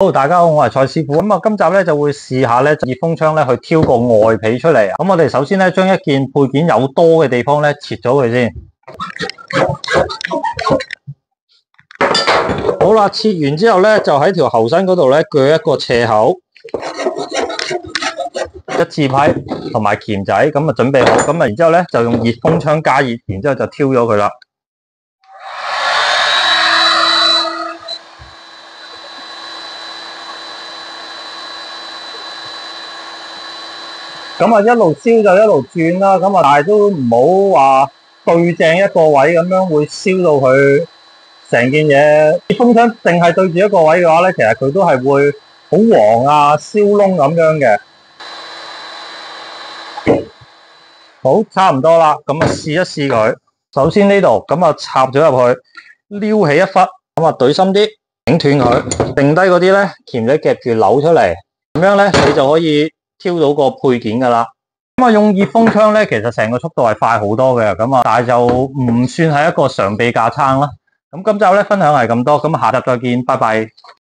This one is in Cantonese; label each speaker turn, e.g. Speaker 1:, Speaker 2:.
Speaker 1: 好，大家好，我係蔡師傅。今集咧就會試下咧熱風槍咧去挑個外皮出嚟。我哋首先咧將一件配件有多嘅地方咧切咗佢先。好啦，切完之後咧就喺條喉身嗰度咧鋸一個斜口，一字批同埋鉗仔，咁準備好。然之後咧就用熱風槍加熱，然之後就挑咗佢啦。一路燒就一路轉啦，但係都唔好話對正一個位咁樣，會燒到佢成件嘢。熱風槍淨係對住一個位嘅話咧，其實佢都係會好黃啊、燒燶咁樣嘅。好，差唔多啦，試一試佢。首先呢度插咗入去，撩起一忽，懟深啲，整斷佢，剩低嗰啲咧鉗仔夾住扭出嚟，咁樣咧你就可以挑到個配件噶啦。用熱風槍咧，其實成個速度係快好多嘅，但係就唔算係一個常備架撐啦。今集咧分享係咁多，下集再見，拜拜。